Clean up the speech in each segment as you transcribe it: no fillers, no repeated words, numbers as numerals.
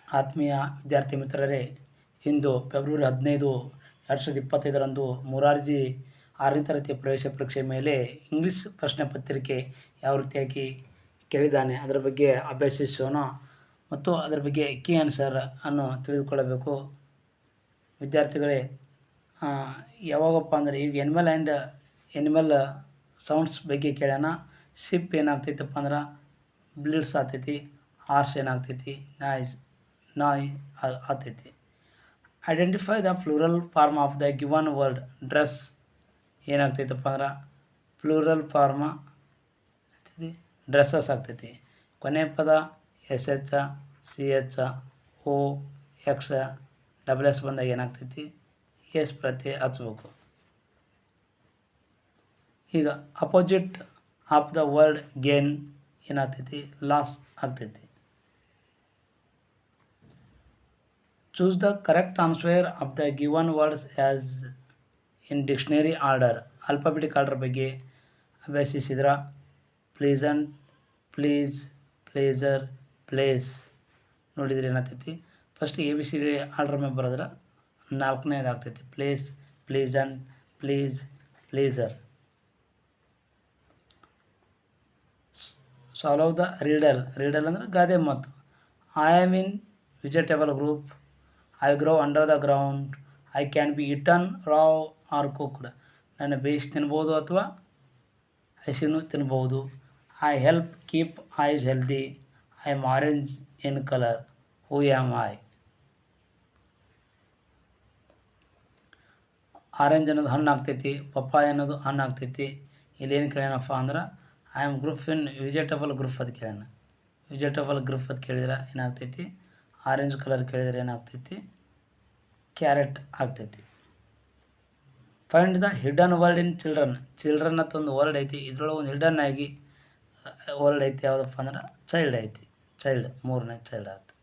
ಆತ್ಮೀಯ ವಿದ್ಯಾರ್ಥಿ ಮಿತ್ರರೇ, ಇಂದು ಫೆಬ್ರವರಿ 15, 2025ರಂದು ಮೊರಾರ್ಜಿ 6ನೇ ತರಗತಿಯ ಪ್ರವೇಶ ಪರೀಕ್ಷೆ ಮೇಲೆ ಇಂಗ್ಲೀಷ್ ಪ್ರಶ್ನೆ ಪತ್ರಿಕೆ ಯಾವ ರೀತಿಯಾಗಿ ಕೇಳಿದ್ದಾನೆ ಅದರ ಬಗ್ಗೆ ಅಭ್ಯಸಿಸೋಣ ಮತ್ತು ಅದರ ಬಗ್ಗೆ ಕೀ ಆನ್ಸರ್ ಅನ್ನು ತಿಳಿದುಕೊಳ್ಳಬೇಕು. ವಿದ್ಯಾರ್ಥಿಗಳೇ, ಯಾವಾಗಪ್ಪ ಅಂದರೆ ಈಗ ಎನಿಮಲ್ ಸೌಂಡ್ಸ್ ಬಗ್ಗೆ ಕೇಳೋಣ. ಸಿಪ್ ಏನಾಗ್ತೈತಪ್ಪ ಅಂದ್ರೆ ಬ್ಲಿಡ್ಸ್ ಆಗ್ತೈತಿ, ಹಾರ್ಸ್ ಏನಾಗ್ತೈತಿ ನಾಯ್ ಆಗ್ತೈತಿ. Identify the plural form of the given word. Dress ಏನಾಗ್ತೈತಪ್ಪ ಅಂದ್ರೆ ಪ್ಲೂರಲ್ ಫಾರ್ಮ ಆಗ್ತೈತಿ, ಡ್ರೆಸ್ಸಸ್ ಆಗ್ತೈತಿ. ಕೊನೆ ಪದ SH, CH, O, X, SS ಬಂದಾಗ ಏನಾಗ್ತೈತಿ ಎಸ್ ಪ್ರತ್ಯಯ ಹಚ್ಬೇಕು. ಈಗ opposite of the word gain ಏನಾಗ್ತೈತಿ ಲಾಸ್ ಆಗ್ತೈತಿ. Choose the correct answer of the given words as in dictionary order. Alphabetic order ಬಗ್ಗೆ ಅಭ್ಯಸಿಸಿದ್ರ ಪ್ಲೀಸಂಟ್, ಪ್ಲೀಸ್, ಪ್ಲೇಸರ್, ಪ್ಲೇಸ್ ನೋಡಿದ್ರೆ ಏನಾಗ್ತೈತಿ. ಫಸ್ಟ್ ABCD ಆರ್ಡರ್ ಮೇಲೆ ಬರೋದ್ರೆ 4ನೇದು ಆಗ್ತೈತಿ. Place, pleasant, please, placer. Solve the riddle. Riddle ಅಂದರೆ ಗಾದೆ ಮಾತು. I am in vegetable group. I grow under the ground. I can be eaten raw or cooked. ನಾನು ಬೇಯಿಸಿ ತಿನ್ಬೋದು ಅಥವಾ ಹಸಿನೂ ತಿನ್ಬೋದು. I help keep ice healthy. I am orange in colour. Who am I. Orange ಅನ್ನೋದು ಹಣ್ಣು ಆಗ್ತೈತಿ, papaya ಅನ್ನೋದು ಹಣ್ಣು ಆಗ್ತೈತಿ. ಇಲ್ಲೇನು ಕೇಳ್ಯಾನಪ್ಪ ಅಂದ್ರೆ I am group in vegetable group ಅದು ಕೇಳ್ಯಾನ. ವೆಜಿಟೇಬಲ್ ಗ್ರೂಪ್ ಅದು ಕೇಳಿದ್ರೆ ಏನಾಗ್ತೈತಿ ಆರೆಂಜ್ ಕಲರ್ ಕೇಳಿದರೆ ಏನಾಗ್ತೈತಿ ಕ್ಯಾರೆಟ್ ಆಗ್ತೈತಿ. Find the hidden word in children. Children ಅಂತ ಒಂದು ವರ್ಡ್ ಐತಿ, ಇದ್ರೊಳಗೆ ಒಂದು ಹಿಡನ್ ಆಗಿ ವರ್ಡ್ ಐತಿ. ಯಾವುದಪ್ಪ ಅಂದ್ರೆ ಚೈಲ್ಡ್ ಐತಿ. ಚೈಲ್ಡ್ 3ನೇ ಚೈಲ್ಡ್ ಆಯ್ತು.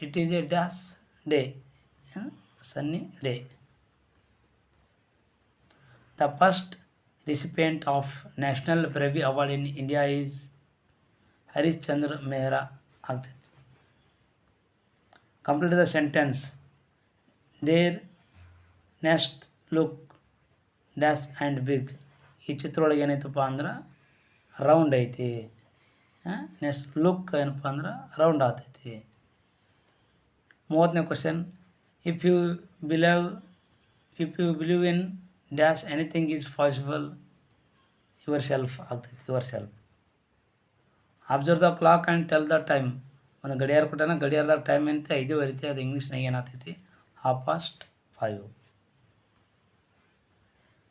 It is a dash day, sunny day. The first recipient of national bravery award in India is Harish Chandra Mehra ಆಗ್ತೈತಿ. Complete the sentence. Their nest look dash and big. ಈ ಚಿತ್ರೊಳಗೆ ಏನೈತಪ್ಪ ಅಂದ್ರೆ ರೌಂಡ್ ಐತಿ. ನೆಕ್ಸ್ಟ್ ಲುಕ್ ಏನಪ್ಪ ಅಂದ್ರೆ round ಆಗ್ತೈತಿ. 30ನೇ question. If you believe in dash anything is possible yourself ಆಗ್ತೈತಿ. Yourself. Observe the clock and tell the time. ಒಂದು ಗಡಿಯಾರ ಕೊಟ್ಟಾನ, ಗಡಿಯಾರದಾಗ ಟೈಮ್ ಅಂತ 5 ರೀತಿ. ಅದು ಇಂಗ್ಲೀಷ್ನಾಗ ಏನಾಗ್ತೈತಿ 5:30.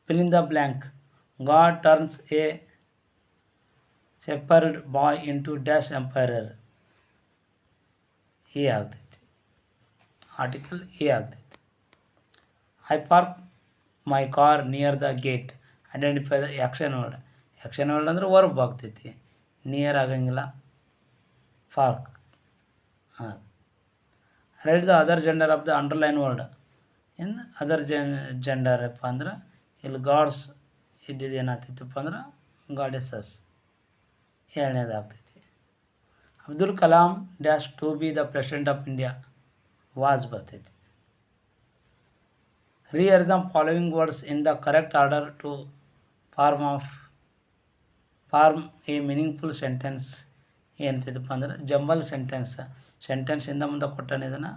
fill in the blank. God turns a shepherd boy into dash emperor. A ಆಗ್ತೈತಿ. Article A ಆಗ್ತೈತಿ. I park my car near the gate. Identify the action word. Action word ಅಂದ್ರೆ ವರ್ಬ್ ಆಗ್ತೈತಿ. ನಿಯರ್ ಆಗಂಗಿಲ್ಲ, park. Right the other gender of the underline word. In other gender ಅಪ್ಪ ಅಂದ್ರೆ ಇಲ್ಲಿ God's ಇದ್ದಿದ್ದು ಏನಾಗ್ತೈತಪ್ಪ ಅಂದ್ರೆ ಗಾಡೆಸಸ್ 2ನೇದು ಆಗ್ತೈತಿ. Abdul Kalam dash to be the president of India was ಬರ್ತೈತಿ. Rearrange the following words in the correct order to form a meaningful sentence. ಏನಂತೈತಪ್ಪ ಅಂದ್ರೆ ಜಂಬಲ್ ಸೆಂಟೆನ್ಸ್ ಇಂದ ಮುಂದೆ ಕೊಟ್ಟಾನೆ. ಇದನ್ನು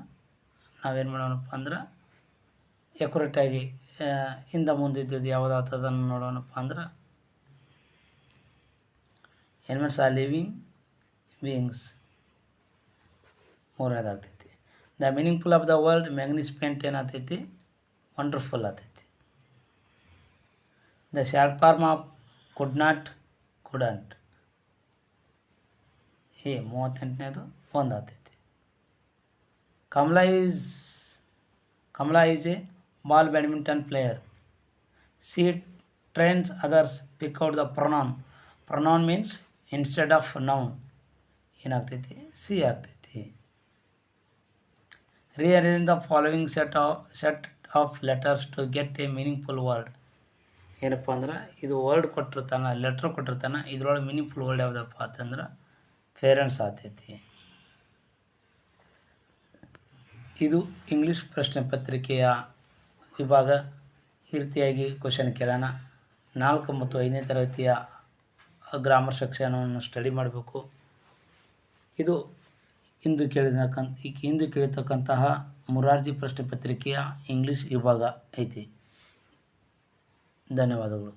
ನಾವೇನು ಮಾಡೋಣಪ್ಪ ಅಂದ್ರೆ ಎಕ್ಯುರೇಟಾಗಿ ಇಂದ ಮುಂದೆ ಇದ್ದದ್ದು ಯಾವುದಾಗ್ತದನ್ನು ನೋಡೋಣಪ್ಪ ಅಂದ್ರೆ ಎನಿಮಲ್ಸ್ ಆರ್ ಲಿವಿಂಗ್ ಬೀಯಿಂಗ್ಸ್ 3ನೇದು ಆಗ್ತೈತಿ. The meaningful of the word magnificent ಏನಾಗ್ತೈತಿ ವಂಡರ್ಫುಲ್ ಆಗ್ತೈತಿ. The short form of could not couldn't. 38ನೇದು 1 ಆಗ್ತೈತಿ. Kamala is a ball badminton player. She trains others. Pick out the pronoun. Pronoun means instead of noun. ಏನಾಗ್ತೈತಿ she ಆಗ್ತೈತಿ. Rearrange the following set of letters to get a meaningful word. ಏನಪ್ಪ ಅಂದ್ರೆ ಇದು word ಕೊಟ್ಟಿರ್ತಾನೆ, letter ಕೊಟ್ಟಿರ್ತಾನೆ. ಇದ್ರೊಳಗೆ meaningful word ಯಾವುದಪ್ಪ ಅಂತಂದ್ರೆ ಪೇರೆಂಟ್ಸ್ ಆತೈತಿ. ಇದು ಇಂಗ್ಲೀಷ್ ಪ್ರಶ್ನೆ ಪತ್ರಿಕೆಯ ವಿಭಾಗ. ಈ ರೀತಿಯಾಗಿ ಕ್ವಶನ್ ಕೇಳೋಣ. 4 ಮತ್ತು 5ನೇ ತರಗತಿಯ ಗ್ರಾಮರ್ ಸೆಕ್ಷನನ್ನು ಸ್ಟಡಿ ಮಾಡಬೇಕು. ಇದು ಇಂದು ಕೇಳಿರ್ತಕ್ಕಂತಹ ಮುರಾರ್ಜಿ ಪ್ರಶ್ನೆ ಪತ್ರಿಕೆಯ ಇಂಗ್ಲೀಷ್ ವಿಭಾಗ ಐತಿ. ಧನ್ಯವಾದಗಳು.